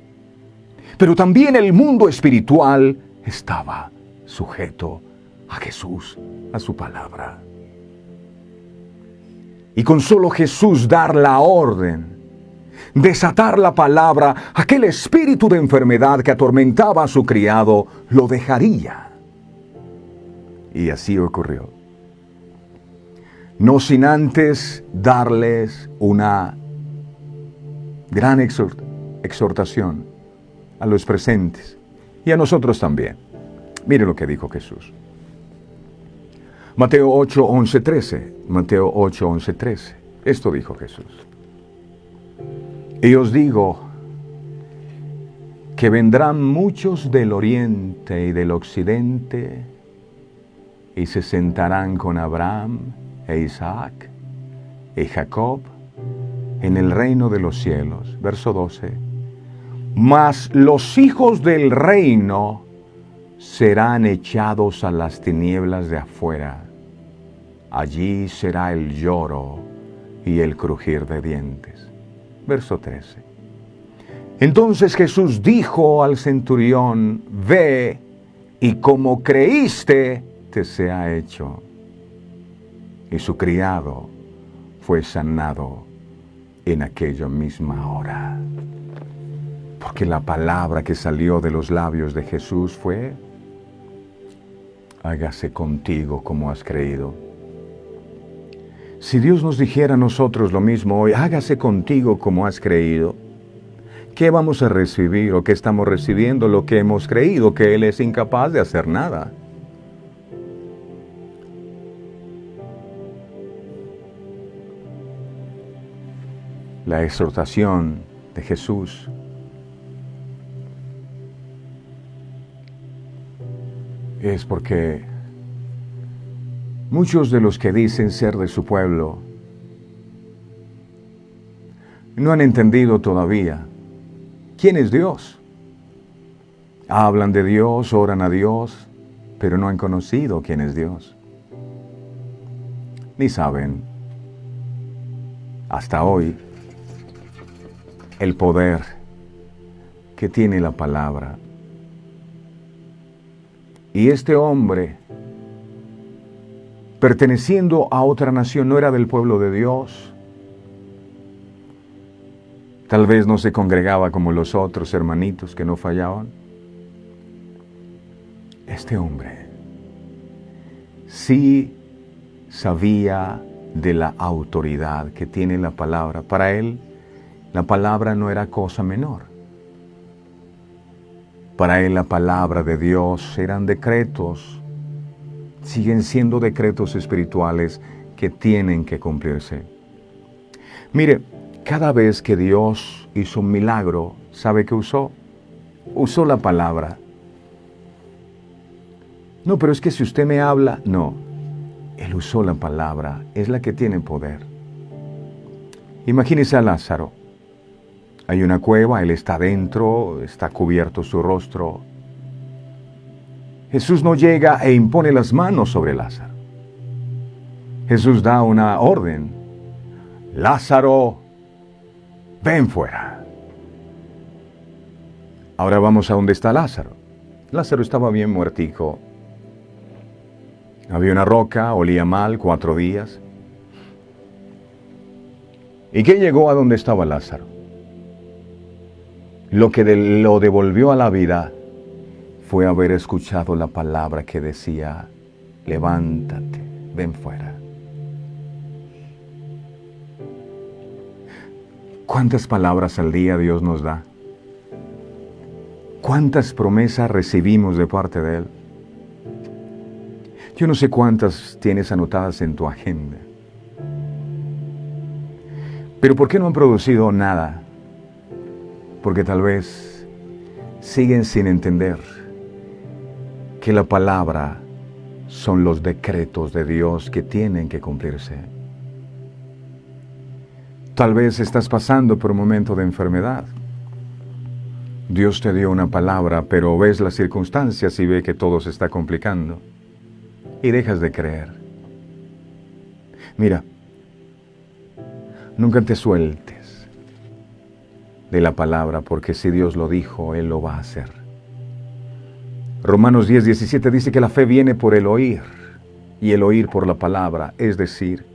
pero también el mundo espiritual estaba sujeto a Jesús, a su palabra. Y con solo Jesús dar la orden, desatar la palabra, aquel espíritu de enfermedad que atormentaba a su criado lo dejaría. Y así ocurrió. No sin antes darles una gran exhortación a los presentes y a nosotros también. Mire lo que dijo Jesús. Mateo 8:11-13. Mateo 8:11-13. Esto dijo Jesús. Y os digo que vendrán muchos del oriente y del occidente y se sentarán con Abraham e Isaac y Jacob en el reino de los cielos. Verso 12. Mas los hijos del reino serán echados a las tinieblas de afuera. Allí será el lloro y el crujir de dientes. Verso 13. Entonces Jesús dijo al centurión: ve, y como creíste, te sea hecho. Y su criado fue sanado en aquella misma hora. Porque la palabra que salió de los labios de Jesús fue: hágase contigo como has creído. Si Dios nos dijera a nosotros lo mismo hoy: hágase contigo como has creído, ¿qué vamos a recibir o qué estamos recibiendo? Lo que hemos creído, que Él es incapaz de hacer nada. La exhortación de Jesús es porque muchos de los que dicen ser de su pueblo no han entendido todavía quién es Dios. Hablan de Dios, oran a Dios, pero no han conocido quién es Dios. Ni saben, hasta hoy, el poder que tiene la palabra. Y este hombre, perteneciendo a otra nación, no era del pueblo de Dios. Tal vez no se congregaba como los otros hermanitos que no fallaban. Este hombre sí sabía de la autoridad que tiene la palabra. Para él, la palabra no era cosa menor. Para él la palabra de Dios eran decretos, siguen siendo decretos espirituales que tienen que cumplirse. Mire, cada vez que Dios hizo un milagro, ¿sabe qué usó? Usó la palabra. No, pero es que si usted me habla, no. Él usó la palabra, es la que tiene poder. Imagínese a Lázaro. Hay una cueva, él está dentro, está cubierto su rostro. Jesús no llega e impone las manos sobre Lázaro. Jesús da una orden: Lázaro, ven fuera. Ahora vamos a donde está Lázaro. Lázaro estaba bien muertico. Había una roca, olía mal, 4 días. ¿Y qué llegó a donde estaba Lázaro? Lo que lo devolvió a la vida fue haber escuchado la palabra que decía: levántate, ven fuera. ¿Cuántas palabras al día Dios nos da? ¿Cuántas promesas recibimos de parte de Él? Yo no sé cuántas tienes anotadas en tu agenda. Pero ¿por qué no han producido nada? Porque tal vez siguen sin entender que la palabra son los decretos de Dios que tienen que cumplirse. Tal vez estás pasando por un momento de enfermedad. Dios te dio una palabra, pero ves las circunstancias y ves que todo se está complicando y dejas de creer. Mira, nunca te sueltes de la palabra, porque si Dios lo dijo, Él lo va a hacer. Romanos 10:17 dice que la fe viene por el oír, y el oír por la palabra. Es decir,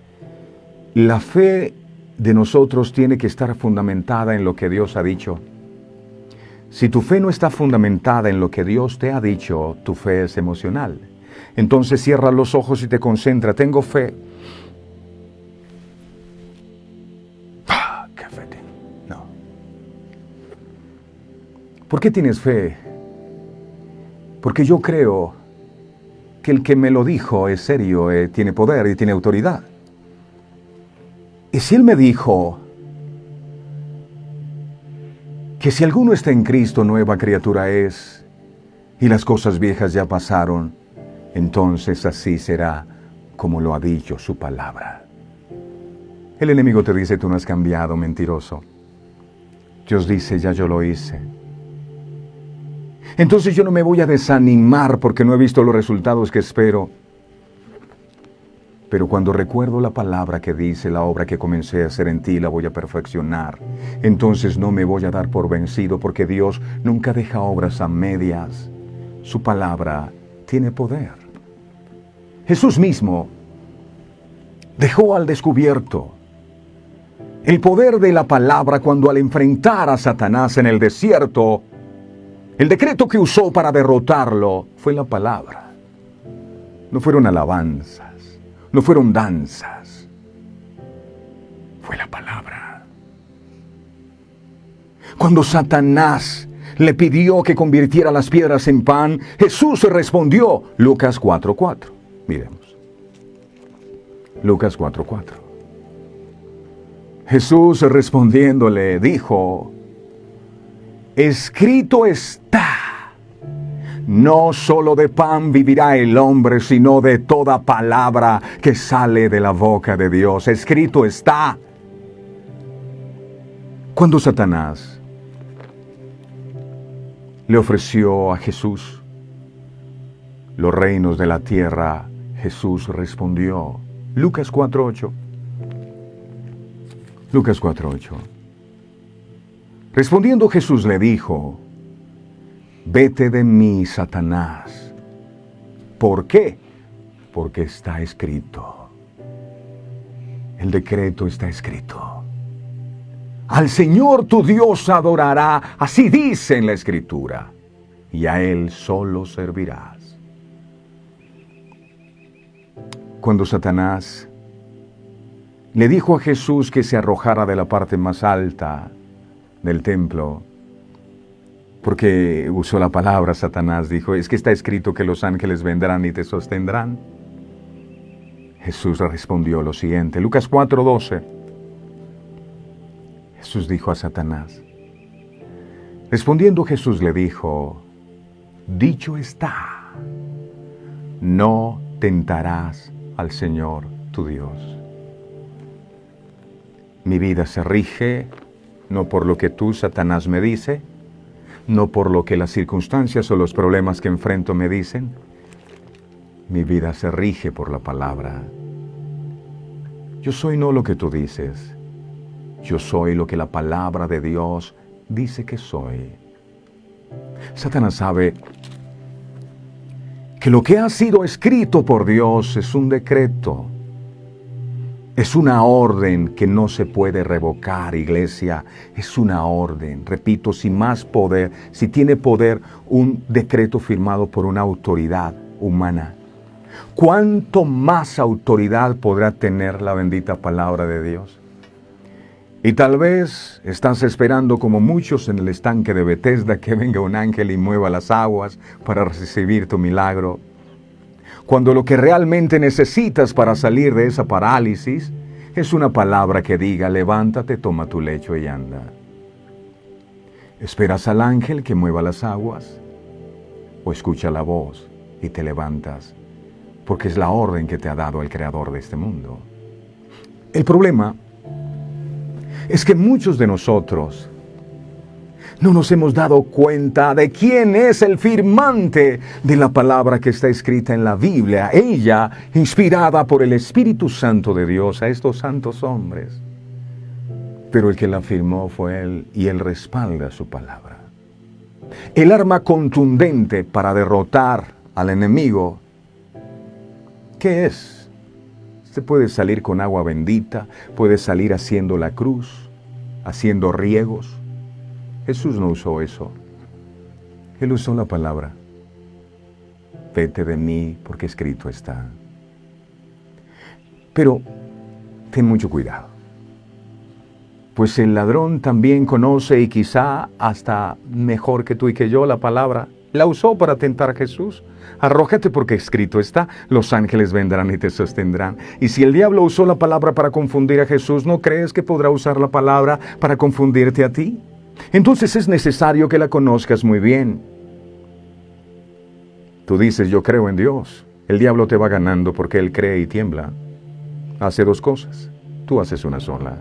la fe de nosotros tiene que estar fundamentada en lo que Dios ha dicho. Si tu fe no está fundamentada en lo que Dios te ha dicho, tu fe es emocional. Entonces cierra los ojos y te concentra. Tengo fe. ¿Qué fe tengo? No. ¿Por qué tienes fe? Porque yo creo que el que me lo dijo es serio, tiene poder y tiene autoridad. Y si Él me dijo que si alguno está en Cristo, nueva criatura es, y las cosas viejas ya pasaron, entonces así será como lo ha dicho su palabra. El enemigo te dice: tú no has cambiado, mentiroso. Dios dice: ya yo lo hice. Entonces yo no me voy a desanimar porque no he visto los resultados que espero. Pero cuando recuerdo la palabra que dice, la obra que comencé a hacer en ti la voy a perfeccionar, entonces no me voy a dar por vencido, porque Dios nunca deja obras a medias. Su palabra tiene poder. Jesús mismo dejó al descubierto el poder de la palabra cuando, al enfrentar a Satanás en el desierto, el decreto que usó para derrotarlo fue la palabra. No fueron alabanzas, no fueron danzas, fue la palabra. Cuando Satanás le pidió que convirtiera las piedras en pan, Jesús respondió. Lucas 4:4. Miremos. Lucas 4:4. Jesús respondiéndole dijo: escrito está, no solo de pan vivirá el hombre, sino de toda palabra que sale de la boca de Dios. Escrito está. Cuando Satanás le ofreció a Jesús los reinos de la tierra, Jesús respondió. Lucas 4:8. Lucas 4:8. Respondiendo Jesús le dijo: vete de mí, Satanás. ¿Por qué? Porque está escrito. El decreto está escrito. Al Señor tu Dios adorará, así dice en la Escritura, y a Él solo servirás. Cuando Satanás le dijo a Jesús que se arrojara de la parte más alta del templo, porque usó la palabra, Satanás dijo: es que está escrito que los ángeles vendrán y te sostendrán. Jesús respondió lo siguiente, Lucas 4:12. Jesús dijo a Satanás, respondiendo Jesús le dijo: dicho está, no tentarás al Señor tu Dios. Mi vida se rige no por lo que tú, Satanás, me dice, no por lo que las circunstancias o los problemas que enfrento me dicen. Mi vida se rige por la palabra. Yo soy no lo que tú dices, yo soy lo que la palabra de Dios dice que soy. Satanás sabe que lo que ha sido escrito por Dios es un decreto, es una orden que no se puede revocar, iglesia. Es una orden, repito, sin más poder, si tiene poder un decreto firmado por una autoridad humana, ¿cuánto más autoridad podrá tener la bendita palabra de Dios? Y tal vez estás esperando, como muchos en el estanque de Betesda, que venga un ángel y mueva las aguas para recibir tu milagro, cuando lo que realmente necesitas para salir de esa parálisis es una palabra que diga: levántate, toma tu lecho y anda. ¿Esperas al ángel que mueva las aguas? ¿O escucha la voz y te levantas? Porque es la orden que te ha dado el Creador de este mundo. El problema es que muchos de nosotros no nos hemos dado cuenta de quién es el firmante de la palabra que está escrita en la Biblia. Ella, inspirada por el Espíritu Santo de Dios a estos santos hombres. Pero el que la firmó fue Él, y Él respalda su palabra. El arma contundente para derrotar al enemigo, ¿qué es? Se puede salir con agua bendita, puede salir haciendo la cruz, haciendo riegos. Jesús no usó eso. Él usó la palabra. Vete de mí, porque escrito está. Pero ten mucho cuidado, pues el ladrón también conoce, y quizá hasta mejor que tú y que yo, la palabra. La usó para tentar a Jesús. Arrójate, porque escrito está, los ángeles vendrán y te sostendrán. Y si el diablo usó la palabra para confundir a Jesús, ¿no crees que podrá usar la palabra para confundirte a ti? Entonces es necesario que la conozcas muy bien. Tú dices: yo creo en Dios. El diablo te va ganando porque él cree y tiembla. Hace dos cosas, tú haces una sola.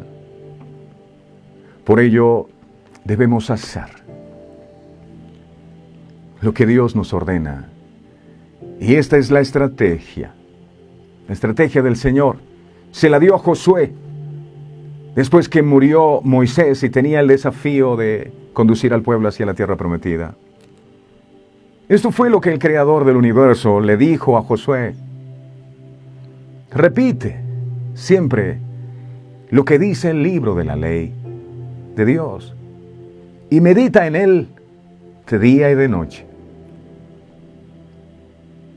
Por ello, debemos hacer lo que Dios nos ordena. Y esta es la estrategia La estrategia del Señor se la dio a Josué después que murió Moisés y tenía el desafío de conducir al pueblo hacia la tierra prometida. Esto fue lo que el Creador del universo le dijo a Josué. Repite siempre lo que dice el libro de la ley de Dios y medita en él de día y de noche,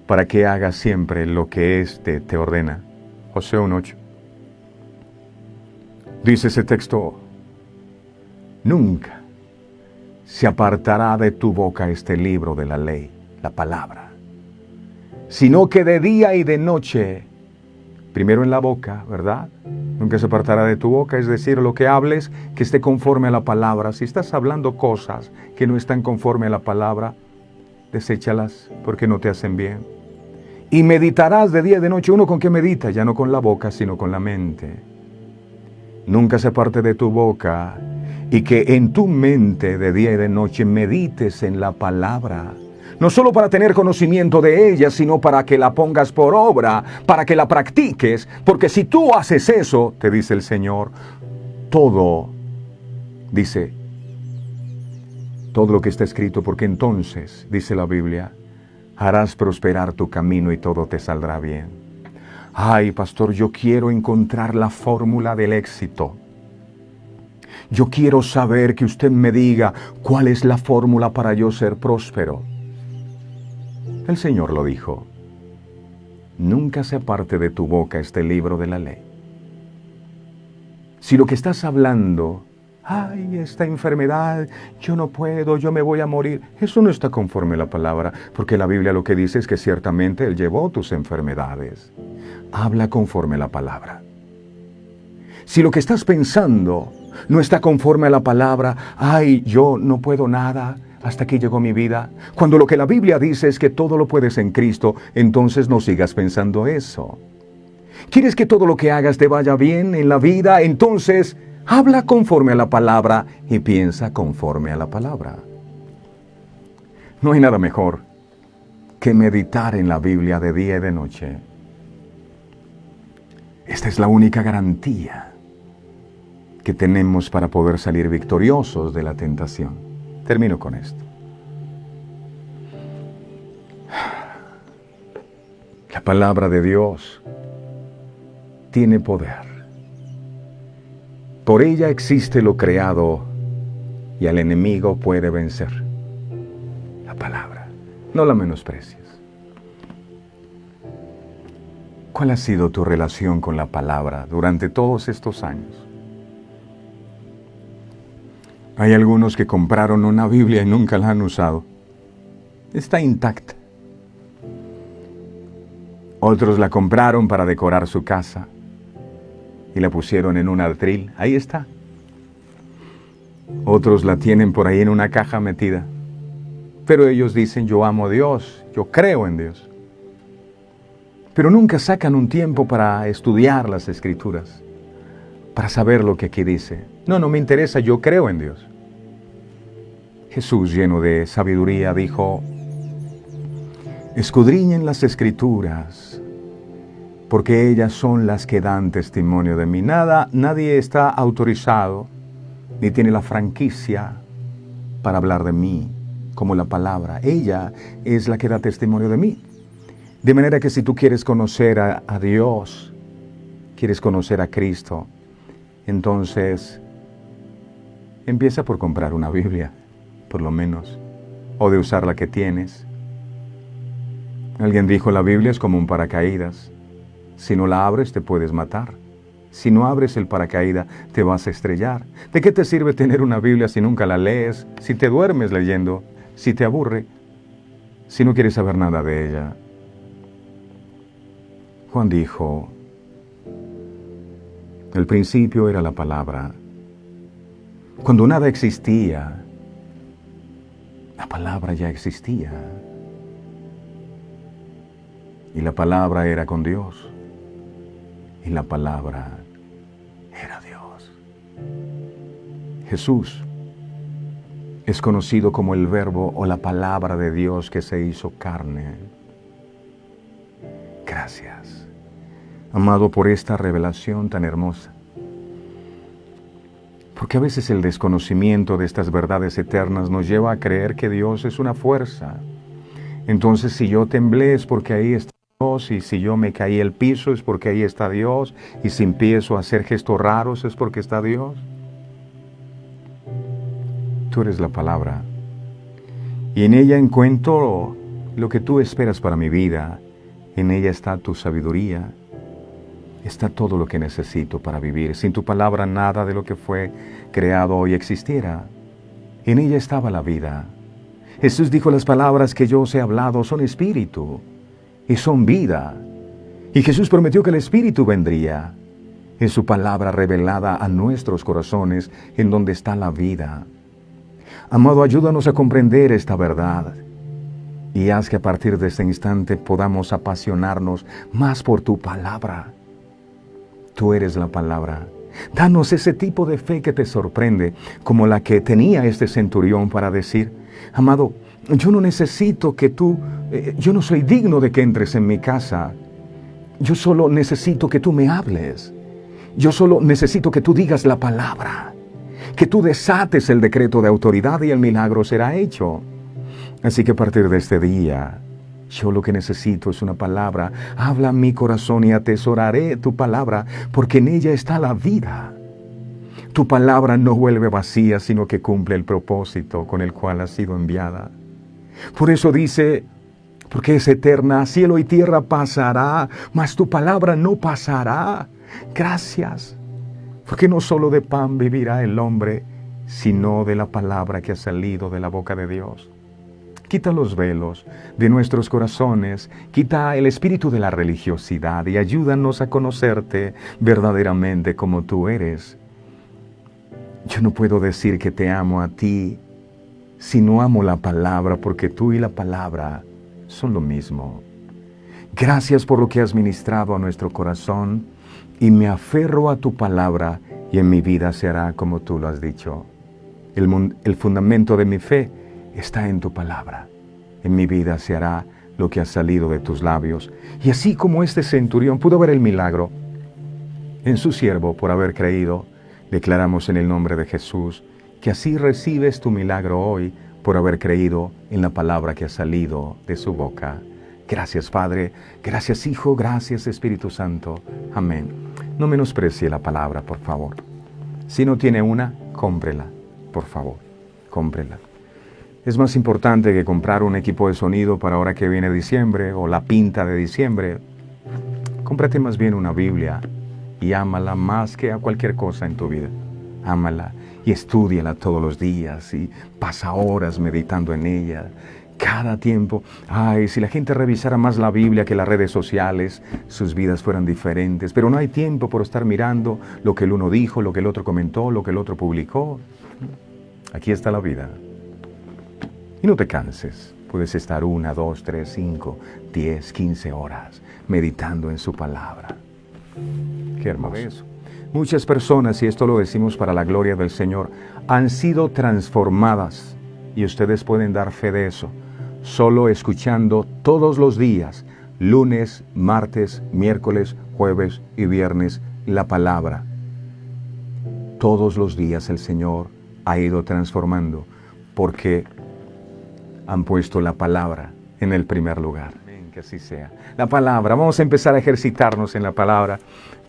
para que hagas siempre lo que éste te ordena. Josué 1:8. Dice ese texto: nunca se apartará de tu boca este libro de la ley, la palabra, sino que de día y de noche, primero en la boca, ¿verdad? Nunca se apartará de tu boca, es decir, lo que hables que esté conforme a la palabra. Si estás hablando cosas que no están conforme a la palabra, deséchalas porque no te hacen bien. Y meditarás de día y de noche. ¿Uno con qué medita? Ya no con la boca, sino con la mente. Nunca se aparte de tu boca, y que en tu mente de día y de noche medites en la palabra. No solo para tener conocimiento de ella, sino para que la pongas por obra, para que la practiques, porque si tú haces eso, te dice el Señor, todo, dice, todo lo que está escrito, porque entonces, dice la Biblia, harás prosperar tu camino y todo te saldrá bien. Ay, pastor, yo quiero encontrar la fórmula del éxito. Yo quiero saber que usted me diga cuál es la fórmula para yo ser próspero. El Señor lo dijo. Nunca se aparte de tu boca este libro de la ley. Si lo que estás hablando, ay, esta enfermedad, yo no puedo, yo me voy a morir, eso no está conforme a la palabra, porque la Biblia lo que dice es que ciertamente Él llevó tus enfermedades. Habla conforme a la palabra. Si lo que estás pensando no está conforme a la palabra, ay, yo no puedo nada, hasta aquí llegó mi vida. Cuando lo que la Biblia dice es que todo lo puedes en Cristo, entonces no sigas pensando eso. ¿Quieres que todo lo que hagas te vaya bien en la vida? Entonces, habla conforme a la palabra y piensa conforme a la palabra. No hay nada mejor que meditar en la Biblia de día y de noche. Esta es la única garantía que tenemos para poder salir victoriosos de la tentación. Termino con esto. La palabra de Dios tiene poder. Por ella existe lo creado y al enemigo puede vencer. La palabra, no la menosprecies. ¿Cuál ha sido tu relación con la palabra durante todos estos años? Hay algunos que compraron una Biblia y nunca la han usado. Está intacta. Otros la compraron para decorar su casa y la pusieron en un atril. Ahí está. Otros la tienen por ahí en una caja metida. Pero ellos dicen, yo amo a Dios, yo creo en Dios. Pero nunca sacan un tiempo para estudiar las Escrituras, para saber lo que aquí dice. No me interesa, yo creo en Dios. Jesús, lleno de sabiduría, dijo, escudriñen las Escrituras, porque ellas son las que dan testimonio de mí. Nadie está autorizado, ni tiene la franquicia para hablar de mí, como la palabra. Ella es la que da testimonio de mí. De manera que si tú quieres conocer a Dios, quieres conocer a Cristo, entonces empieza por comprar una Biblia, por lo menos, o de usar la que tienes. Alguien dijo, la Biblia es como un paracaídas. Si no la abres, te puedes matar. Si no abres el paracaídas, te vas a estrellar. ¿De qué te sirve tener una Biblia si nunca la lees? Si te duermes leyendo, si te aburre, si no quieres saber nada de ella. Juan dijo, el principio era la palabra. Cuando nada existía, la palabra ya existía. Y la palabra era con Dios. Y la palabra era Dios. Jesús es conocido como el Verbo o la palabra de Dios que se hizo carne. Gracias. amado, por esta revelación tan hermosa. Porque a veces el desconocimiento de estas verdades eternas nos lleva a creer que Dios es una fuerza. Entonces, si yo temblé es porque ahí está Dios, y si yo me caí al piso es porque ahí está Dios, y si empiezo a hacer gestos raros es porque está Dios. Tú eres la palabra, y en ella encuentro lo que tú esperas para mi vida. En ella está tu sabiduría, está todo lo que necesito para vivir. Sin tu palabra nada de lo que fue creado hoy existiera. En ella estaba la vida. Jesús dijo: las palabras que yo os he hablado son espíritu y son vida. Y Jesús prometió que el Espíritu vendría. Es su palabra revelada a nuestros corazones, en donde está la vida. Amado, ayúdanos a comprender esta verdad y haz que a partir de este instante podamos apasionarnos más por tu palabra. Tú eres la palabra. Danos ese tipo de fe que te sorprende, como la que tenía este centurión para decir: amado, yo no necesito que tú, yo no soy digno de que entres en mi casa. Yo solo necesito que tú me hables. Yo solo necesito que tú digas la palabra, que tú desates el decreto de autoridad y el milagro será hecho. Así que a partir de este día, yo lo que necesito es una palabra. Habla en mi corazón y atesoraré tu palabra, porque en ella está la vida. Tu palabra no vuelve vacía, sino que cumple el propósito con el cual ha sido enviada. Por eso dice, porque es eterna, cielo y tierra pasará, mas tu palabra no pasará. Gracias, porque no solo de pan vivirá el hombre, sino de la palabra que ha salido de la boca de Dios. Quita los velos de nuestros corazones, quita el espíritu de la religiosidad y ayúdanos a conocerte verdaderamente como tú eres. Yo no puedo decir que te amo a ti si no amo la palabra, porque tú y la palabra son lo mismo. Gracias por lo que has ministrado a nuestro corazón y me aferro a tu palabra y en mi vida se hará como tú lo has dicho. El fundamento de mi fe está en tu palabra. En mi vida se hará lo que ha salido de tus labios. Y así como este centurión pudo ver el milagro en su siervo por haber creído, declaramos en el nombre de Jesús que así recibes tu milagro hoy por haber creído en la palabra que ha salido de su boca. Gracias, Padre. Gracias, Hijo. Gracias, Espíritu Santo. Amén. No menosprecie la palabra, por favor. Si no tiene una, cómprela, por favor. Cómprela. Es más importante que comprar un equipo de sonido para ahora que viene diciembre o la pinta de diciembre. Cómprate más bien una Biblia y ámala más que a cualquier cosa en tu vida. Ámala y estúdiala todos los días y pasa horas meditando en ella. Cada tiempo, si la gente revisara más la Biblia que las redes sociales, sus vidas fueran diferentes. Pero no hay tiempo por estar mirando lo que el uno dijo, lo que el otro comentó, lo que el otro publicó. Aquí está la vida. Y no te canses. Puedes estar 1, 2, 3, 5, 10, 15 horas meditando en su palabra. Qué hermoso. Muchas personas, y esto lo decimos para la gloria del Señor, han sido transformadas. Y ustedes pueden dar fe de eso. Solo escuchando todos los días, lunes, martes, miércoles, jueves y viernes, la palabra. Todos los días el Señor ha ido transformando, porque han puesto la palabra en el primer lugar. Amén, que así sea. La palabra, vamos a empezar a ejercitarnos en la palabra.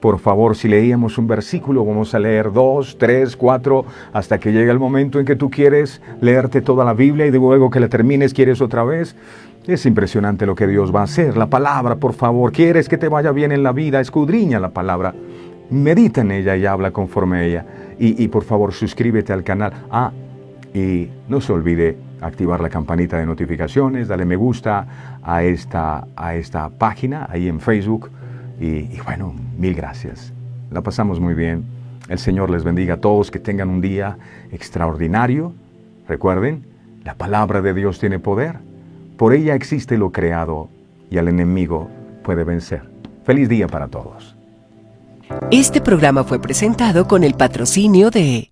Por favor, si leíamos un versículo, vamos a leer 2, 3, 4, hasta que llegue el momento en que tú quieres leerte toda la Biblia y luego que la termines quieres otra vez. Es impresionante lo que Dios va a hacer. La palabra, por favor, quieres que te vaya bien en la vida, escudriña la palabra. Medita en ella y habla conforme a ella. Y por favor, suscríbete al canal. Y no se olvide activar la campanita de notificaciones, dale me gusta a esta página ahí en Facebook. Y bueno, mil gracias. La pasamos muy bien. El Señor les bendiga a todos, que tengan un día extraordinario. Recuerden, la palabra de Dios tiene poder. Por ella existe lo creado y al enemigo puede vencer. Feliz día para todos. Este programa fue presentado con el patrocinio de